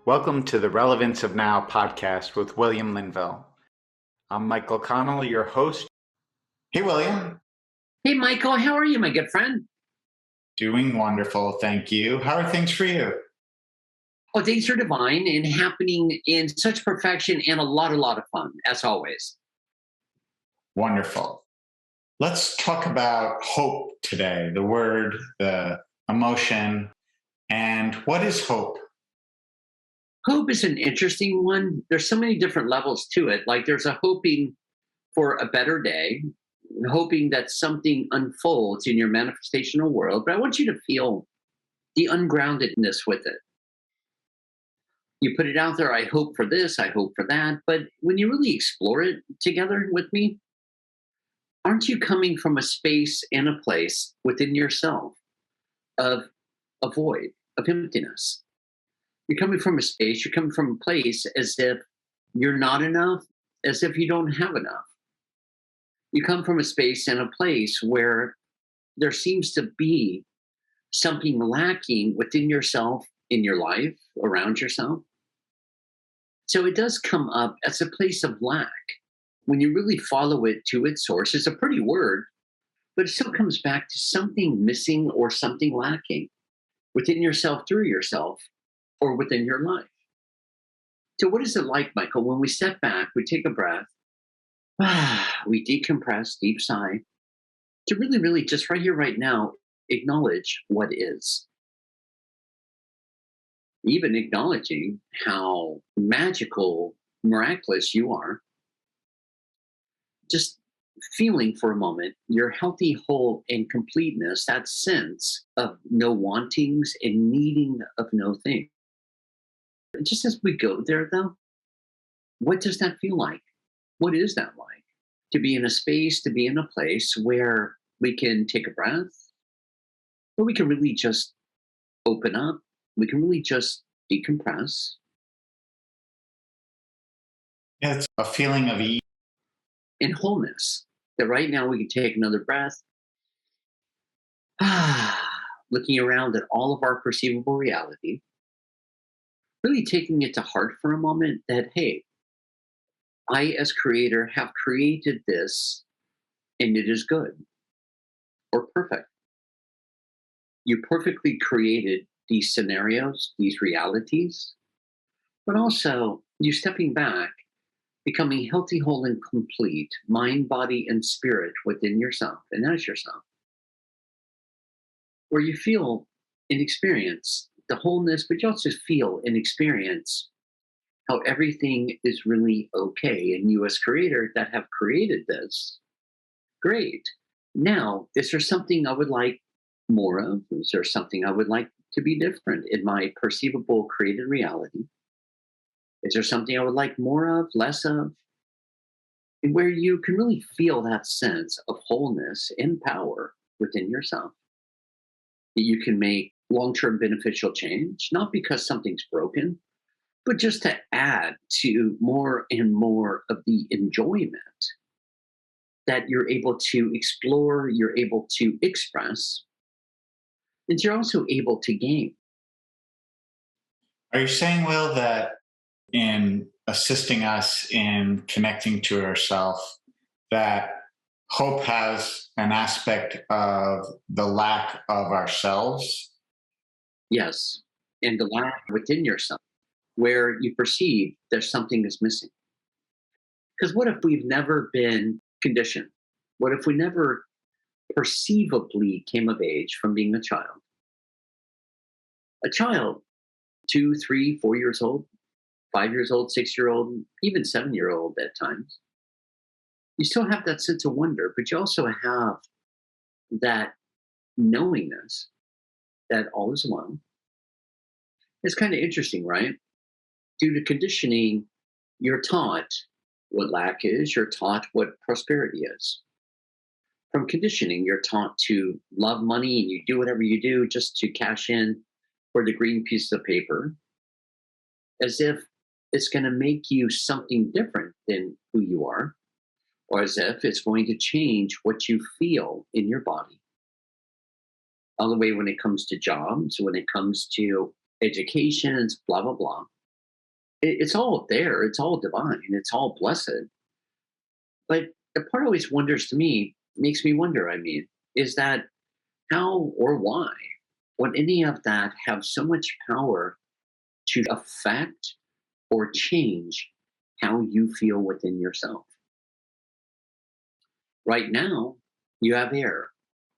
Welcome to the Relevance of Now podcast with William Linville. I'm Michael Connell, your host. Hey, William. Hey, Michael. How are you, my good friend? Doing wonderful, thank you. How are things for you? Oh, things are divine and happening in such perfection and a lot of fun, as always. Wonderful. Let's talk about hope today, the word, the emotion, and what is hope? Hope is an interesting one. There's so many different levels to it. Like there's a hoping for a better day, hoping that something unfolds in your manifestational world. But I want you to feel the ungroundedness with it. You put it out there, I hope for this, I hope for that. But when you really explore it together with me, aren't you coming from a space and a place within yourself of a void, of emptiness? You're coming from a space, you're coming from a place as if you're not enough, as if you don't have enough. You come from a space and a place where there seems to be something lacking within yourself, in your life, around yourself. So it does come up as a place of lack. When you really follow it to its source, it's a pretty word, but it still comes back to something missing or something lacking within yourself, through yourself, or within your life. So, what is it like, Michael, when we step back, we take a breath, we decompress, deep sigh, to really just right here, right now, acknowledge what is? Even acknowledging how magical, miraculous you are, just feeling for a moment your healthy, whole, and completeness, that sense of no wantings and needing of no thing. Just as we go there, though, what does that feel like? What is that like? To be in a space, to be in a place where we can take a breath, where we can really just open up, we can really just decompress. Yeah, it's a feeling of ease. And wholeness. That right now we can take another breath, looking around at all of our perceivable reality, really taking it to heart for a moment that, hey, I, as creator, have created this and it is good or perfect. You perfectly created these scenarios, these realities, but also you stepping back, becoming healthy, whole, and complete, mind, body, and spirit within yourself and as yourself, where you feel and experience the wholeness, but you also feel and experience how everything is really okay. And you, as creator, that have created this, great. Now, is there something I would like more of? Is there something I would like to be different in my perceivable created reality? Is there something I would like more of, less of? And where you can really feel that sense of wholeness and power within yourself. That you can make long term beneficial change, not because something's broken, but just to add to more and more of the enjoyment that you're able to explore, you're able to express, and you're also able to gain. Are you saying, Will, that in assisting us in connecting to ourselves, that hope has an aspect of the lack of ourselves? Yes. And the lack within yourself, where you perceive there's something is missing. Because what if we've never been conditioned? What if we never perceivably came of age from being a child? A child, 2, 3, 4 years old, 5 years old, 6 year old, even 7 year old at times. You still have that sense of wonder, but you also have that knowingness that all is well. It's kind of interesting, right? Due to conditioning, you're taught what lack is, you're taught what prosperity is. From conditioning, you're taught to love money and you do whatever you do just to cash in for the green piece of paper, as if it's going to make you something different than who you are, or as if it's going to change what you feel in your body. All the way when it comes to jobs, when it comes to educations, blah, blah, blah. It's all there. It's all divine. It's all blessed. But the part always wonders to me, makes me wonder, I mean, is that how or why would any of that have so much power to affect or change how you feel within yourself? Right now, you have air.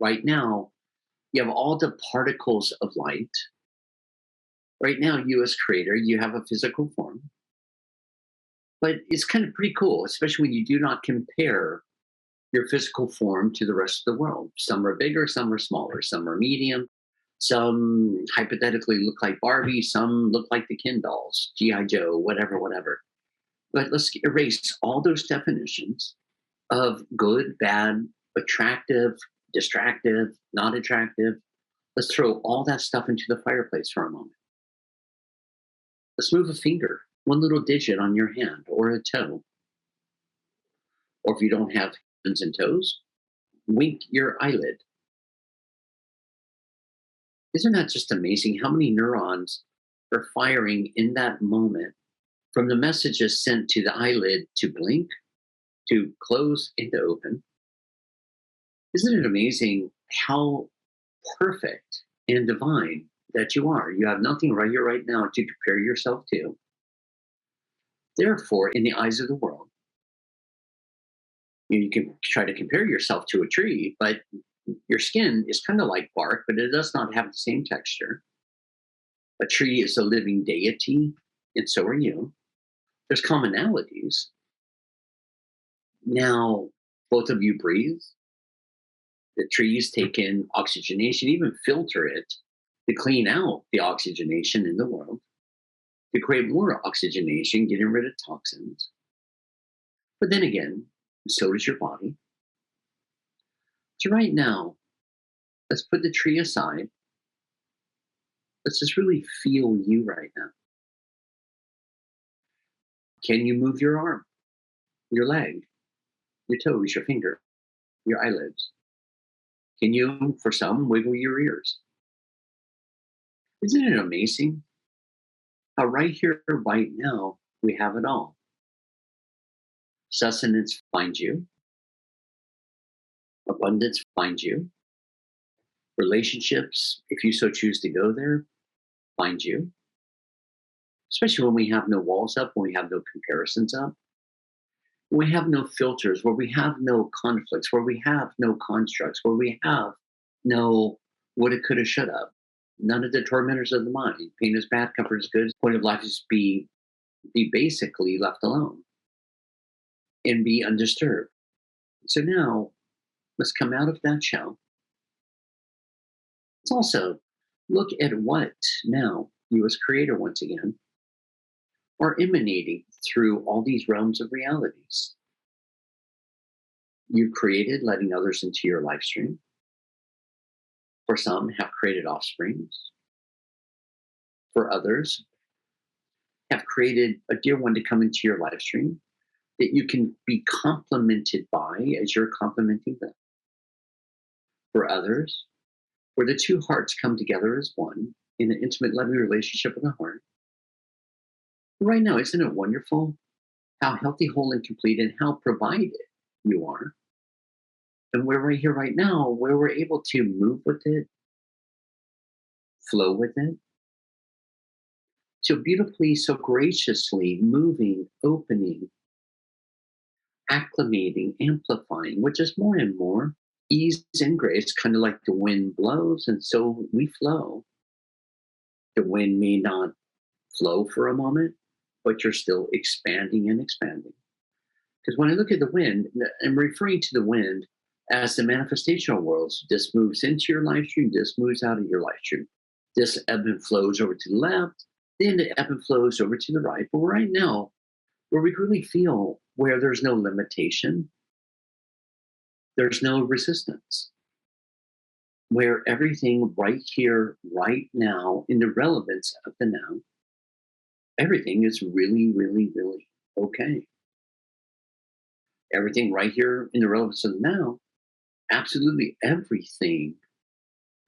Right now, you have all the particles of light. Right now, you as creator, you have a physical form. But it's kind of pretty cool, especially when you do not compare your physical form to the rest of the world. Some are bigger, some are smaller, some are medium, some hypothetically look like Barbie, some look like the Ken dolls, G.I. Joe, whatever, whatever. But let's erase all those definitions of good, bad, attractive, distractive, not attractive. Let's throw all that stuff into the fireplace for a moment. Let's move a finger, one little digit on your hand or a toe. Or if you don't have hands and toes, wink your eyelid. Isn't that just amazing how many neurons are firing in that moment from the messages sent to the eyelid to blink, to close, and to open? Isn't it amazing how perfect and divine that you are? You have nothing right here, right now to compare yourself to. Therefore, in the eyes of the world, you can try to compare yourself to a tree, but your skin is kind of like bark, but it does not have the same texture. A tree is a living deity, and so are you. There's commonalities. Now, both of you breathe. The trees take in oxygenation, even filter it to clean out the oxygenation in the world, to create more oxygenation, getting rid of toxins. But then again, so does your body. So, right now, let's put the tree aside. Let's just really feel you right now. Can you move your arm, your leg, your toes, your finger, your eyelids? Can you, for some, wiggle your ears? Isn't it amazing how right here, right now, we have it all? Sustenance finds you, abundance finds you, relationships, if you so choose to go there, find you. Especially when we have no walls up, when we have no comparisons up, when we have no filters, where we have no conflicts, where we have no constructs, where we have no woulda, coulda, shoulda. None of the tormentors of the mind. Pain is bad, comfort is good. Point of life is be basically left alone and be undisturbed. So now let's come out of that shell. Let's also look at what now you as creator once again are emanating through all these realms of realities. You've created letting others into your life stream. For some, have created offsprings. For others, have created a dear one to come into your life stream that you can be complimented by as you're complimenting them. For others, where the two hearts come together as one in an intimate, loving relationship with the heart. Right now, isn't it wonderful how healthy, whole, and complete and how provided you are? And we're right here, right now, where we're able to move with it, flow with it, so beautifully, so graciously moving, opening, acclimating, amplifying, which is more and more ease and grace, kind of like the wind blows, and so we flow. The wind may not flow for a moment, but you're still expanding and expanding. Because when I look at the wind, I'm referring to the wind as the manifestational worlds. This moves into your life stream, this moves out of your life stream. This ebb and flows over to the left, then it ebb and flows over to the right. But right now, where we really feel where there's no limitation, there's no resistance, where everything right here, right now, in the relevance of the now, everything is really, really, really okay. Everything right here in the relevance of the now, absolutely everything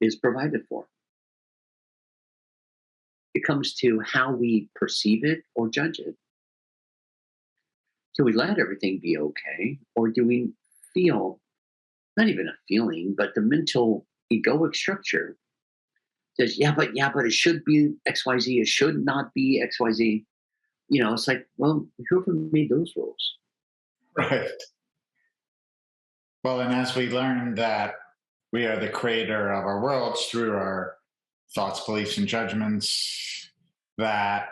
is provided for. It comes to how we perceive it or judge it. Do we let everything be okay? Or do we feel, not even a feeling, but the mental egoic structure says, yeah, but it should be XYZ, it should not be XYZ. It's like, well, whoever made those rules? Right. Well, and as we learn that we are the creator of our worlds through our thoughts, beliefs, and judgments, that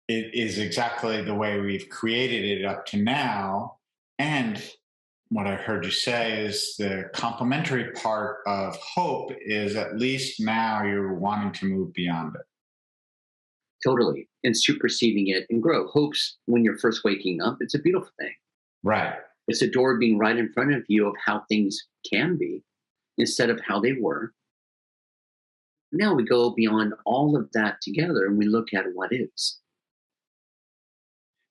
it is exactly the way we've created it up to now. And what I heard you say is the complementary part of hope is at least now you're wanting to move beyond it. Totally. And superseding it and grow. Hope's when you're first waking up, it's a beautiful thing. Right. It's a door being right in front of you of how things can be instead of how they were. Now we go beyond all of that together and we look at what is.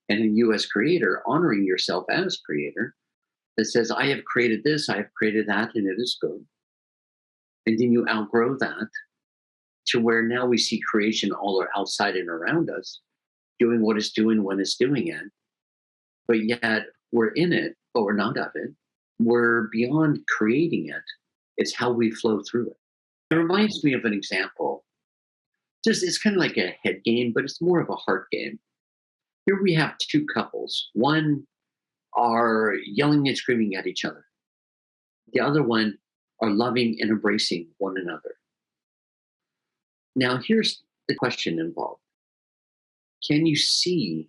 And in you as creator, honoring yourself as creator that says, I have created this, I have created that, and it is good. And then you outgrow that to where now we see creation all outside and around us, doing what it's doing when it's doing it. But yet we're in it, but we're not of it. We're beyond creating it. It's how we flow through it. It reminds me of an example. Just it's kind of like a head game, but it's more of a heart game. Here we have two couples. One are yelling and screaming at each other. The other one are loving and embracing one another. Now, here's the question involved. Can you see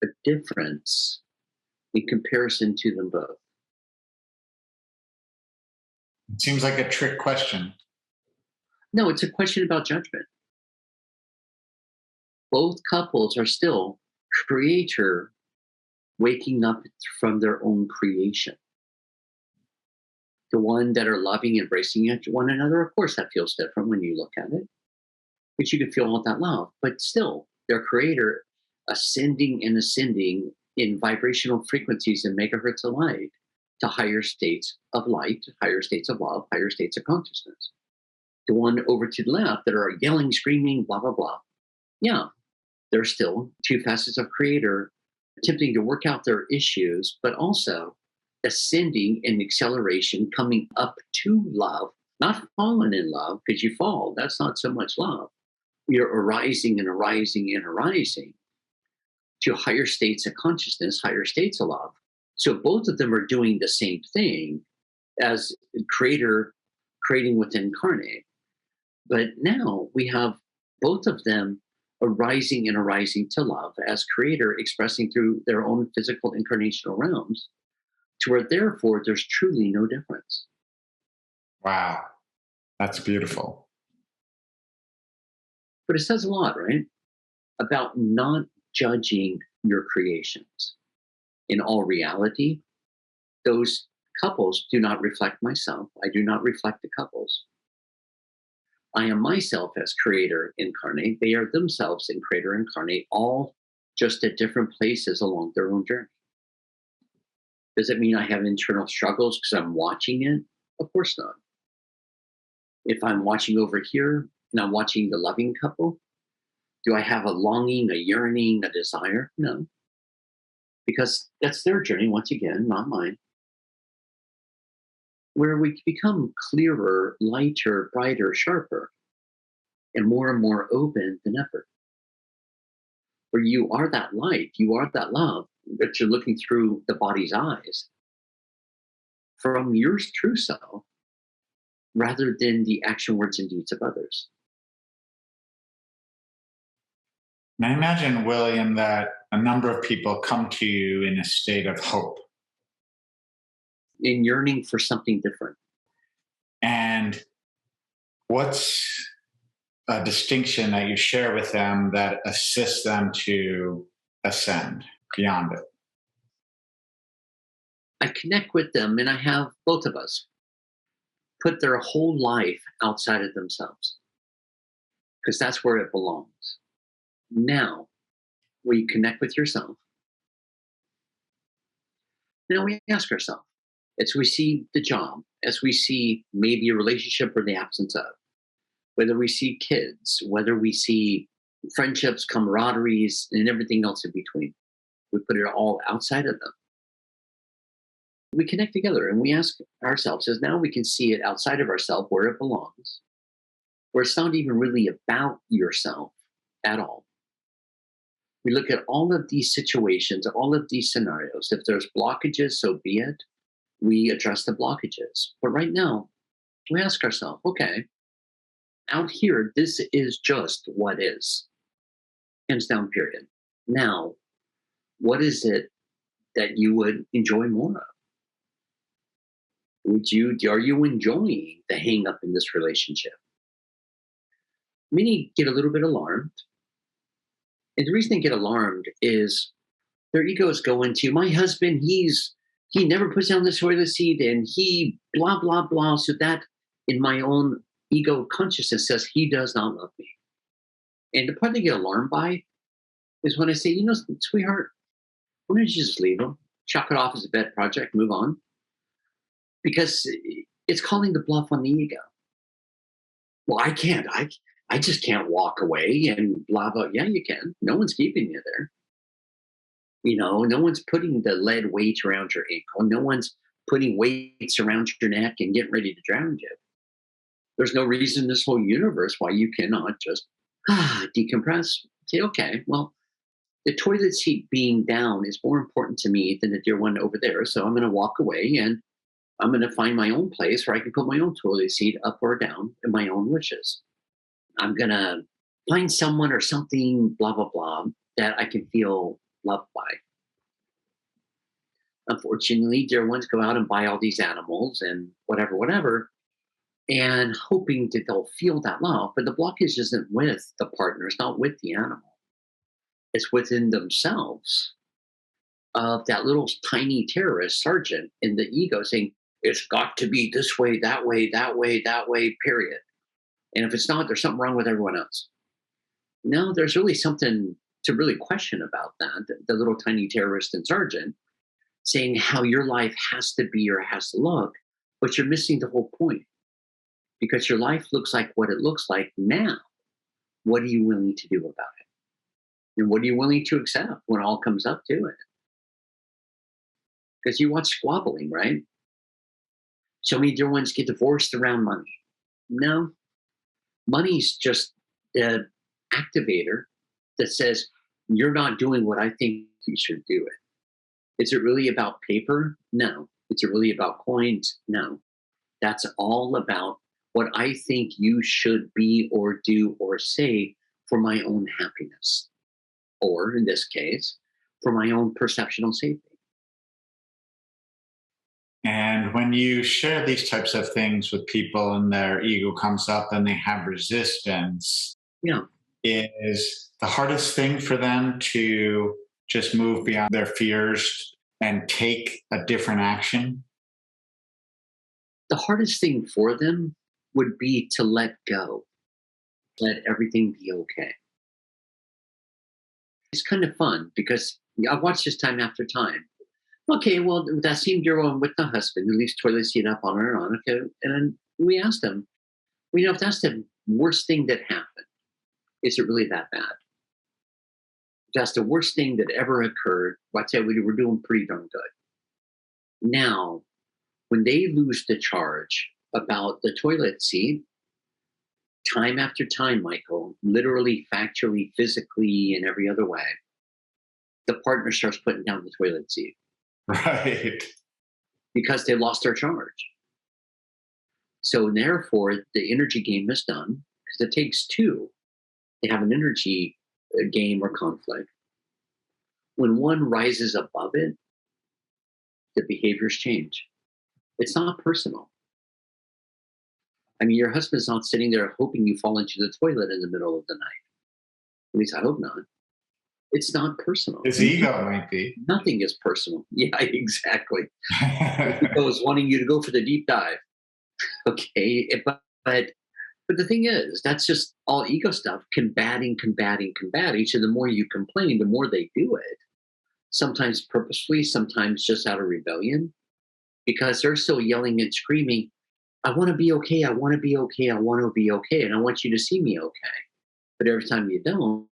a difference in comparison to them both? It seems like a trick question. No, it's a question about judgment. Both couples are still creator waking up from their own creation. The one that are loving, embracing one another, of course, that feels different when you look at it. But you can feel all that love. But still, their creator ascending and ascending in vibrational frequencies and megahertz of light to higher states of light, higher states of love, higher states of consciousness. The one over to the left that are yelling, screaming, blah, blah, blah. Yeah, they're still two facets of creator attempting to work out their issues, but also ascending in acceleration, coming up to love, not falling in love because you fall. That's not so much love. You're arising and arising and arising to higher states of consciousness, higher states of love. So both of them are doing the same thing as creator creating with incarnate. But now we have both of them arising and arising to love as creator expressing through their own physical incarnational realms to where therefore there's truly no difference. Wow. That's beautiful. But it says a lot, right? About not judging your creations. In all reality, those couples do not reflect myself. I do not reflect the couples. I am myself as creator incarnate. They are themselves in creator incarnate, all just at different places along their own journey. Does it mean I have internal struggles because I'm watching it? Of course not. If I'm watching over here and I'm watching the loving couple, do I have a longing, a yearning, a desire? No. Because that's their journey, once again, not mine. Where we become clearer, lighter, brighter, sharper, and more open than ever. Where you are that light, you are that love, that you're looking through the body's eyes from your true self rather than the action, words, and deeds of others. And I imagine, William, that a number of people come to you in a state of hope In yearning for something different. and what's a distinction that you share with them that assists them to ascend beyond it? I connect with them and I have both of us put their whole life outside of themselves because that's where it belongs. Now we connect with yourself. Now we ask ourselves, as we see the job, as we see maybe a relationship or the absence of, whether we see kids, whether we see friendships, camaraderies, and everything else in between. We put it all outside of them. We connect together and we ask ourselves, as now we can see it outside of ourselves where it belongs, where it's not even really about yourself at all. We look at all of these situations, all of these scenarios. If there's blockages, so be it. We address the blockages. But right now, we ask ourselves, okay, out here, this is just what is, hands down, period. Now, what is it that you would enjoy more of? Are you enjoying the hang up in this relationship? Many get a little bit alarmed. And the reason they get alarmed is their egos go into my husband, he never puts down the toilet seat and he blah blah blah. So that in my own ego consciousness says he does not love me. And the part they get alarmed by is when I say, sweetheart, why don't you just leave him? Chalk it off as a pet project, move on. Because it's calling the bluff on the ego. Well, I can't. I just can't walk away and blah blah. Yeah, you can. No one's keeping you there. No one's putting the lead weight around your ankle. No one's putting weights around your neck and getting ready to drown you. There's no reason in this whole universe why you cannot just decompress. Say, okay, well, the toilet seat being down is more important to me than the dear one over there. So I'm going to walk away and I'm going to find my own place where I can put my own toilet seat up or down in my own wishes. I'm going to find someone or something, blah, blah, blah, that I can feel loved by. Unfortunately, dear ones go out and buy all these animals and whatever, and hoping that they'll feel that love. But the blockage isn't with the partner, it's not with the animal, it's within themselves of that little tiny terrorist sergeant in the ego saying, it's got to be this way, that way, that way, that way, period. And if it's not, there's something wrong with everyone else. No, there's really something to really question about that. The little tiny terrorist and sergeant saying how your life has to be or has to look, but you're missing the whole point because your life looks like what it looks like now. What are you willing to do about it? And what are you willing to accept when it all comes up to it? Because you watch squabbling, right? So many dear ones get divorced around money. No, money's just the activator that says, you're not doing what I think you should do it. Is it really about paper? No. Is it really about coins? No. That's all about what I think you should be or do or say for my own happiness. Or in this case, for my own perceptional safety. And when you share these types of things with people and their ego comes up and they have resistance, Yeah. is the hardest thing for them to just move beyond their fears and take a different action? The hardest thing for them would be to let go, let everything be okay. It's kind of fun because I've watched this time after time. Okay, well, that same girl with the husband who leaves toilet seat up on her own. Okay, and then we asked them, if that's the worst thing that happened, is it really that bad? If that's the worst thing that ever occurred, I'd say we were doing pretty darn good. Now, when they lose the charge about the toilet seat, time after time, Michael, literally, factually, physically, and every other way, the partner starts putting down the toilet seat. Right. Because they lost their charge. So therefore, the energy game is done because it takes two to have an energy game or conflict. When one rises above it, the behaviors change. It's not personal. I mean, your husband's not sitting there hoping you fall into the toilet in the middle of the night. At least I hope not. It's not personal. His ego might be. Nothing is personal. Yeah, exactly. Ego is wanting you to go for the deep dive. Okay, but the thing is, that's just all ego stuff, combating. So the more you complain, the more they do it. Sometimes purposefully, sometimes just out of rebellion, because they're still yelling and screaming, I want to be okay, I want to be okay, I want to be okay, and I want you to see me okay. But every time you don't,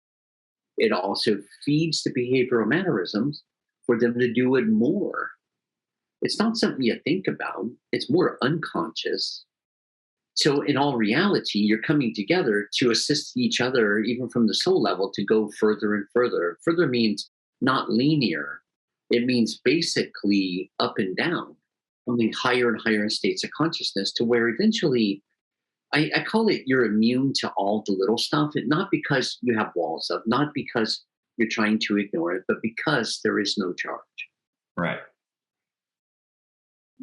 it also feeds the behavioral mannerisms for them to do it more. It's not something you think about, it's more unconscious. So, in all reality, you're coming together to assist each other, even from the soul level, to go further and further. Further means not linear, it means basically up and down, only higher and higher in states of consciousness to where eventually I call it you're immune to all the little stuff, not because you have walls up, not because you're trying to ignore it, but because there is no charge. Right.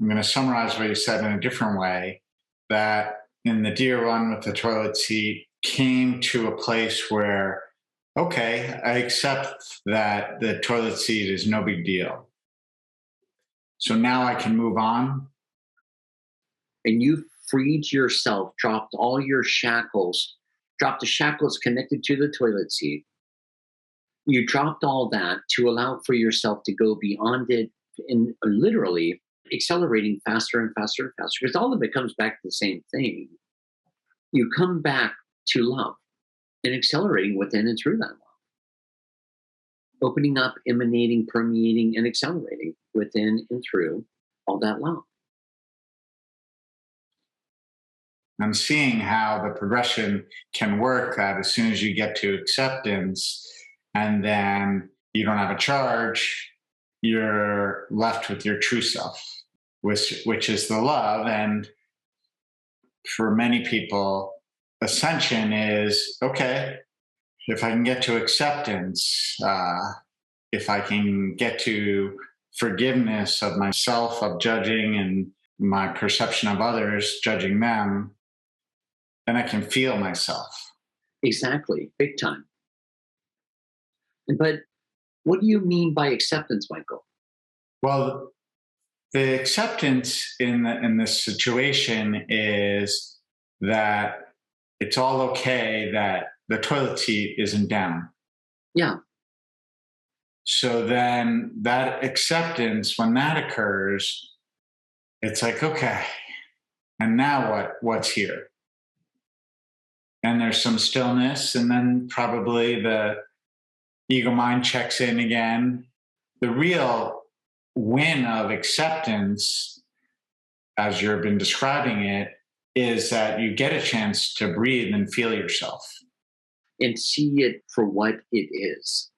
I'm going to summarize what you said in a different way, that in the dear one with the toilet seat came to a place where, okay, I accept that the toilet seat is no big deal. So now I can move on. And you freed yourself, dropped all your shackles, dropped the shackles connected to the toilet seat. You dropped all that to allow for yourself to go beyond it and literally accelerating faster and faster and faster because all of it comes back to the same thing. You come back to love and accelerating within and through that love. Opening up, emanating, permeating, and accelerating within and through all that love. I'm seeing how the progression can work, that as soon as you get to acceptance and then you don't have a charge, you're left with your true self, which is the love. And for many people, ascension is, okay, if I can get to acceptance, if I can get to forgiveness of myself, of judging and my perception of others, judging them, then I can feel myself. Exactly, big time. But what do you mean by acceptance, Michael? Well, the acceptance in this situation is that it's all okay that the toilet seat isn't down. Yeah, So then that acceptance, when that occurs, it's like, okay, and now what? What's here? And there's some stillness, and then probably the ego mind checks in again. The real win of acceptance, as you've been describing it, is that you get a chance to breathe and feel yourself. and see it for what it is.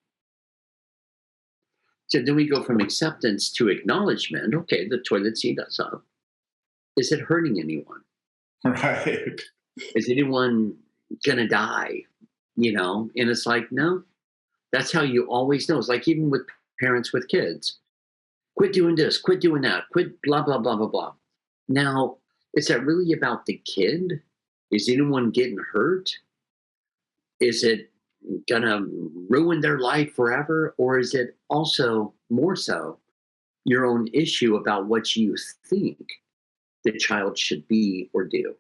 So then we go from acceptance to acknowledgement. Okay, the toilet seat is up. Is it hurting anyone? Right. Is anyone gonna die? And it's like, no, that's how you always know. It's like even with parents with kids. Quit doing this, quit doing that, quit blah, blah, blah, blah, blah. Now, is that really about the kid? Is anyone getting hurt? Is it gonna ruin their life forever? Or is it also more so your own issue about what you think the child should be or do?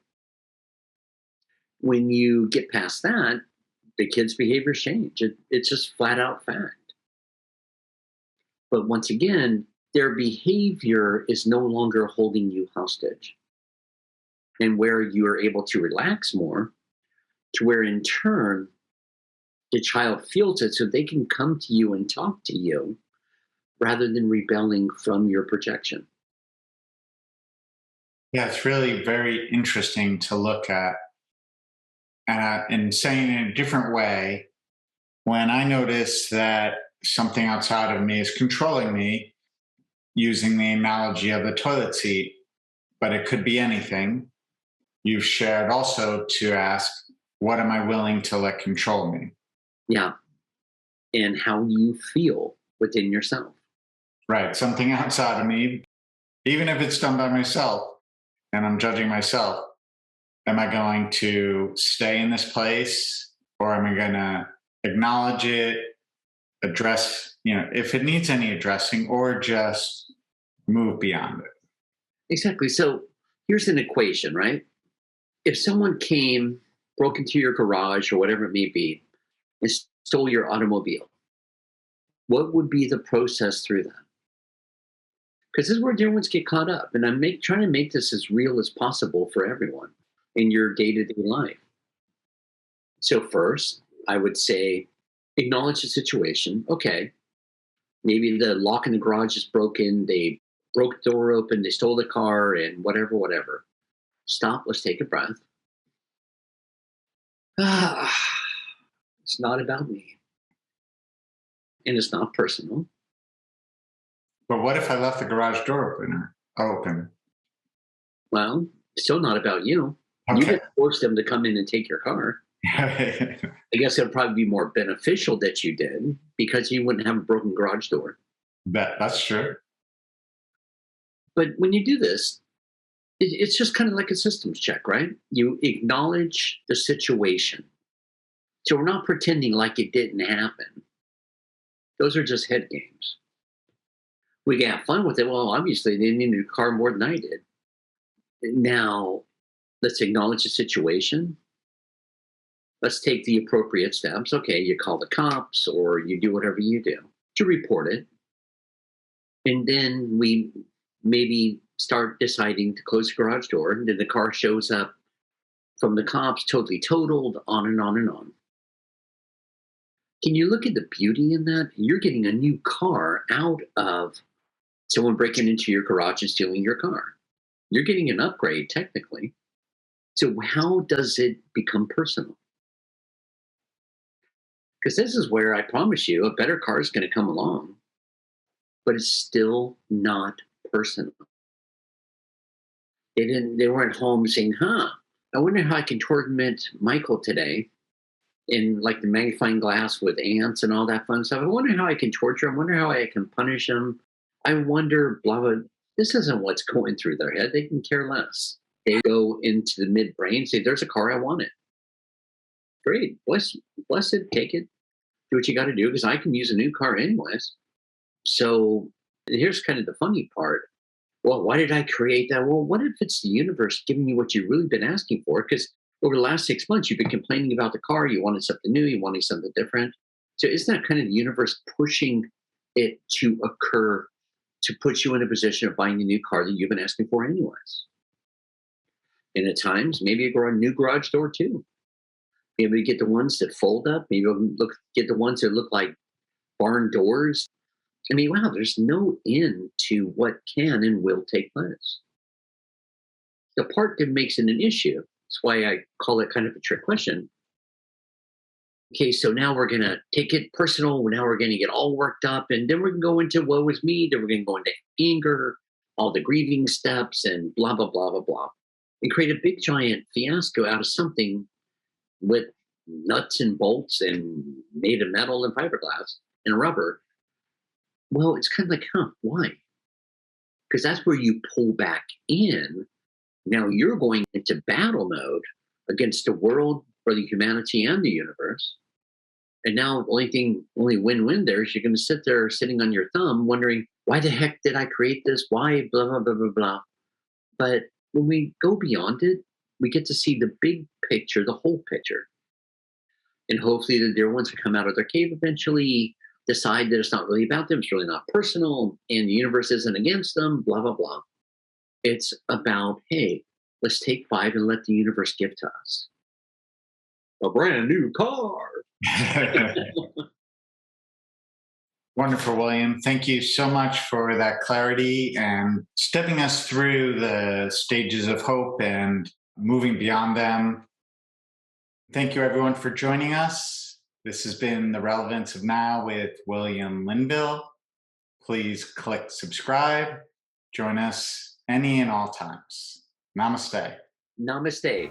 When you get past that, the kid's behaviors change. It's just flat out fact. But once again, their behavior is no longer holding you hostage. And where you are able to relax more, to where in turn the child feels it so they can come to you and talk to you rather than rebelling from your projection. Yeah, it's really very interesting to look at. And saying it in a different way, when I notice that something outside of me is controlling me, using the analogy of the toilet seat, but it could be anything. You've shared also to ask, what am I willing to let control me? Yeah. And how you feel within yourself. Right. Something outside of me, even if it's done by myself and I'm judging myself, am I going to stay in this place, or am I going to acknowledge it, address, if it needs any addressing, or just move beyond it? Exactly. So here's an equation, right? If someone came, broke into your garage or whatever it may be, and stole your automobile, what would be the process through that? Because this is where dear ones get caught up. And I'm trying to make this as real as possible for everyone in your day-to-day life. So first, I would say acknowledge the situation. Okay, maybe the lock in the garage is broken. They broke the door open. They stole the car and whatever, whatever. Stop. Let's take a breath. Ah, it's not about me and it's not personal. But what if I left the garage door open? Well, it's still not about you. You Okay. didn't force them to come in and take your car. I guess it would probably be more beneficial that you did because you wouldn't have a broken garage door. That's true. But when you do this, it's just kind of like a systems check, right? You acknowledge the situation. So we're not pretending like it didn't happen. Those are just head games. We can have fun with it. Well, obviously, they needed a car more than I did. Now, let's acknowledge the situation. Let's take the appropriate steps. Okay, you call the cops or you do whatever you do to report it. And then we maybe start deciding to close the garage door. And then the car shows up from the cops, totally totaled, on and on and on. Can you look at the beauty in that? You're getting a new car out of someone breaking into your garage and stealing your car. You're getting an upgrade, technically. So, how does it become personal? Because this is where I promise you a better car is going to come along, but it's still not personal. They weren't home saying, huh, I wonder how I can torment Michael today in like the magnifying glass with ants and all that fun stuff. I wonder how I can torture him. I wonder how I can punish him. I wonder, blah, blah. This isn't what's going through their head. They can care less. They go into the midbrain, say, there's a car, I want it. Great. Bless it, take it, do what you got to do because I can use a new car anyways. So here's kind of the funny part. Well, why did I create that? Well, what if it's the universe giving you what you've really been asking for? Because over the last 6 months, you've been complaining about the car. You wanted something new. You wanted something different. So isn't that kind of the universe pushing it to occur to put you in a position of buying a new car that you've been asking for anyways? And at times, maybe a new garage door too. Maybe get the ones that fold up. Maybe get the ones that look like barn doors. I mean, wow, there's no end to what can and will take place. The part that makes it an issue, that's why I call it kind of a trick question. Okay, so now we're going to take it personal. Now we're going to get all worked up. And then we're going to go into woe is me. Then we're going to go into anger, all the grieving steps, and blah, blah, blah, blah, blah. And create a big giant fiasco out of something with nuts and bolts and made of metal and fiberglass and rubber. Well, it's kind of like, huh, why? Because that's where you pull back in. Now you're going into battle mode against the world for the humanity and the universe. And now only win-win there is you're going to sit there sitting on your thumb wondering, why the heck did I create this? Why blah, blah, blah, blah, blah. But when we go beyond it, we get to see the big picture, the whole picture. And hopefully the dear ones will come out of their cave eventually, decide that it's not really about them, it's really not personal, and the universe isn't against them, blah, blah, blah. It's about, hey, let's take 5 and let the universe give to us a brand new car. Wonderful, William. Thank you so much for that clarity and stepping us through the stages of hope and moving beyond them. Thank you, everyone, for joining us. This has been The Relevance of Now with William Linville. Please click subscribe. Join us any and all times. Namaste. Namaste.